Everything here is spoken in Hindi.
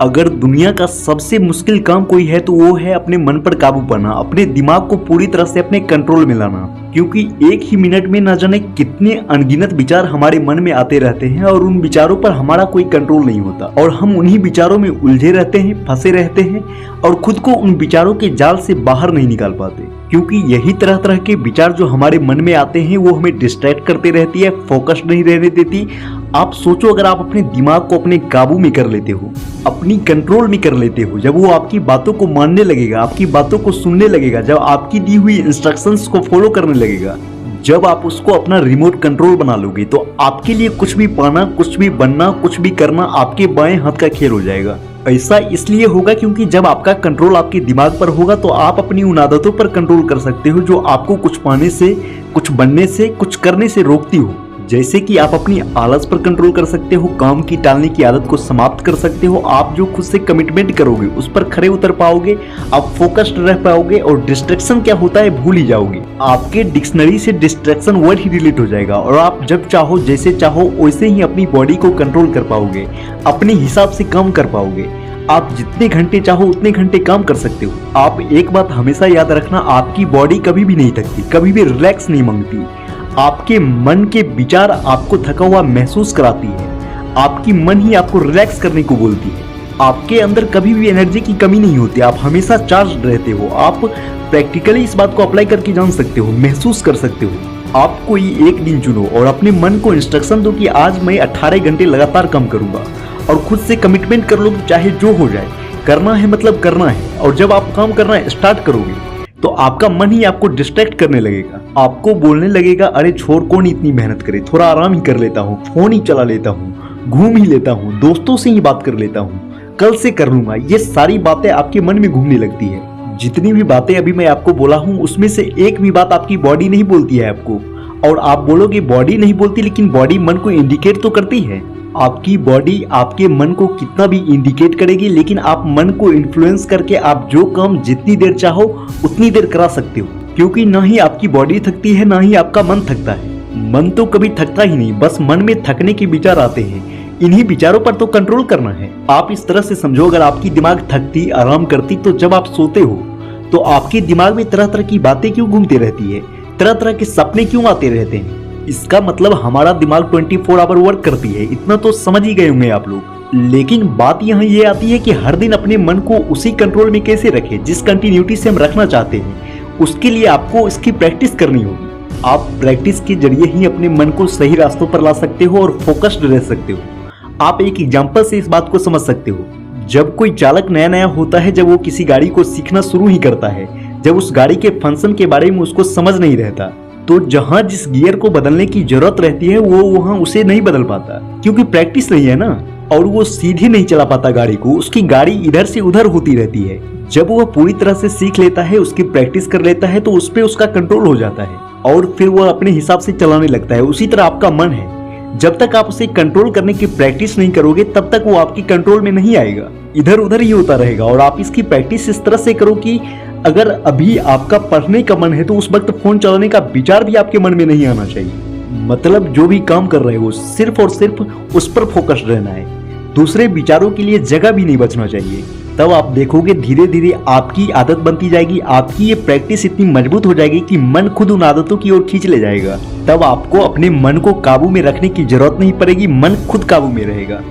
अगर दुनिया का सबसे मुश्किल काम कोई है तो वो है अपने मन पर काबू पाना, अपने दिमाग को पूरी तरह से अपने कंट्रोल में लाना। क्योंकि एक ही मिनट में न जाने कितने अनगिनत विचार हमारे मन में आते रहते हैं और उन विचारों पर हमारा कोई कंट्रोल नहीं होता और हम उन्हीं विचारों में उलझे रहते हैं, फंसे रहते हैं और खुद को उन विचारों के जाल से बाहर नहीं निकाल पाते। क्योंकि यही तरह तरह के विचार जो हमारे मन में आते हैं वो हमें डिस्ट्रैक्ट करते रहती है, फोकस नहीं रहने देती। आप सोचो, अगर आप अपने दिमाग को अपने काबू में कर लेते हो, अपनी कंट्रोल में कर लेते हो, जब वो आपकी बातों को मानने लगेगा, आपकी बातों को सुनने लगेगा, जब आपकी दी हुई इंस्ट्रक्शंस को फॉलो करने लगेगा, जब आप उसको अपना रिमोट कंट्रोल बना लोगे, तो आपके लिए कुछ भी पाना, कुछ भी बनना, कुछ भी करना आपके बाएं हाथ का खेल हो जाएगा। ऐसा इसलिए होगा क्योंकि जब आपका कंट्रोल आपके दिमाग पर होगा तो आप अपनी उन आदतों पर कंट्रोल कर सकते हो जो आपको कुछ पाने से, कुछ बनने से, कुछ करने से रोकती हो। जैसे कि आप अपनी आलस पर कंट्रोल कर सकते हो, काम की टालने की आदत को समाप्त कर सकते हो, आप जो खुद से कमिटमेंट करोगे उस पर खरे उतर पाओगे, आप फोकस्ड रह पाओगे और डिस्ट्रैक्शन क्या होता है भूल ही जाओगे। आपके डिक्शनरी से डिस्ट्रैक्शन वर्ड ही डिलीट हो जाएगा और आप जब चाहो, जैसे चाहो वैसे ही अपनी बॉडी को कंट्रोल कर पाओगे, अपने हिसाब से काम कर पाओगे। आप जितने घंटे चाहो उतने घंटे काम कर सकते हो। आप एक बात हमेशा याद रखना, आपकी बॉडी कभी भी नहीं थकती, कभी भी रिलैक्स नहीं मांगती। आपके मन के विचार आपको थका हुआ महसूस कराती है, आपकी मन ही आपको रिलैक्स करने को बोलती है। आपके अंदर कभी भी एनर्जी की कमी नहीं होती, आप हमेशा चार्ज रहते हो। आप प्रैक्टिकली इस बात को अप्लाई करके जान सकते हो, महसूस कर सकते हो। आप कोई एक दिन चुनो और अपने मन को इंस्ट्रक्शन दो कि आज मैं 18 घंटे लगातार काम करूंगा और खुद से कमिटमेंट कर लो कि चाहे जो हो जाए, करना है मतलब करना है। और जब आप काम करना स्टार्ट करोगे तो आपका मन ही आपको डिस्ट्रैक्ट करने लगेगा, आपको बोलने लगेगा, अरे छोड़, कौन इतनी मेहनत करे, थोड़ा आराम ही कर लेता हूँ, फोन ही चला लेता हूँ, घूम ही लेता हूँ, दोस्तों से ही बात कर लेता हूँ, कल से कर लूंगा। ये सारी बातें आपके मन में घूमने लगती है। जितनी भी बातें अभी मैं आपको बोला हूँ उसमें से एक भी बात आपकी बॉडी नहीं बोलती है आपको। और आप बोलोगे बॉडी नहीं बोलती, लेकिन बॉडी मन को इंडिकेट तो करती है। आपकी बॉडी आपके मन को कितना भी इंडिकेट करेगी, लेकिन आप मन को इन्फ्लुएंस करके आप जो काम जितनी देर चाहो उतनी देर करा सकते हो। क्योंकि ना ही आपकी बॉडी थकती है, ना ही आपका मन थकता है। मन तो कभी थकता ही नहीं, बस मन में थकने के विचार आते हैं, इन्हीं विचारों पर तो कंट्रोल करना है। आप इस तरह से समझो, अगर आपकी दिमाग थकती, आराम करती, तो जब आप सोते हो तो आपके दिमाग में तरह तरह की बातें क्यों घूमती रहती है, तरह तरह के सपने क्यों आते रहते हैं? इसका मतलब हमारा दिमाग 24 आवर वर्क करती है, इतना तो समझ ही गए होंगे आप लोग। लेकिन बात यहाँ ये आती है कि हर दिन अपने मन को उसी कंट्रोल में कैसे रखें जिस कंटिन्यूटी से हम रखना चाहते हैं। उसके लिए आपको इसकी प्रैक्टिस करनी होगी। आप प्रैक्टिस के जरिए ही अपने मन को सही रास्तों पर ला सकते हो और फोकस्ड रह सकते हो। आप एक एग्जाम्पल से इस बात को समझ सकते हो। जब कोई चालक नया नया होता है, जब वो किसी गाड़ी को सीखना शुरू ही करता है, जब उस गाड़ी के फंक्शन के बारे में उसको समझ नहीं रहता, तो जहां जिस गियर को बदलने की जरूरत रहती है वो वहां उसे नहीं बदल पाता, क्योंकि प्रैक्टिस नहीं है ना। और वो सीधे नहीं चला पाता गाड़ी को, उसकी गाड़ी इधर से उधर होती रहती है। जब वो पूरी तरह से सीख लेता है, उसकी प्रैक्टिस कर लेता है, तो उस पर उसका कंट्रोल हो जाता है और फिर वो अपने हिसाब से चलाने लगता है। उसी तरह आपका मन है, जब तक आप उसे कंट्रोल करने की प्रैक्टिस नहीं करोगे तब तक वो आपकी कंट्रोल में नहीं आएगा, इधर उधर ही होता रहेगा। और आप इसकी प्रैक्टिस इस तरह से करो कि अगर अभी आपका पढ़ने का मन है तो उस वक्त फोन चलाने का विचार भी आपके मन में नहीं आना चाहिए। मतलब जो भी काम कर रहे हो सिर्फ और सिर्फ उस पर फोकस रहना है, दूसरे विचारों के लिए जगह भी नहीं बचना चाहिए। तब आप देखोगे धीरे धीरे आपकी आदत बनती जाएगी, आपकी ये प्रैक्टिस इतनी मजबूत हो जाएगी कि मन खुद उन आदतों की ओर खींच ले जाएगा। तब आपको अपने मन को काबू में रखने की जरूरत नहीं पड़ेगी, मन खुद काबू में रहेगा।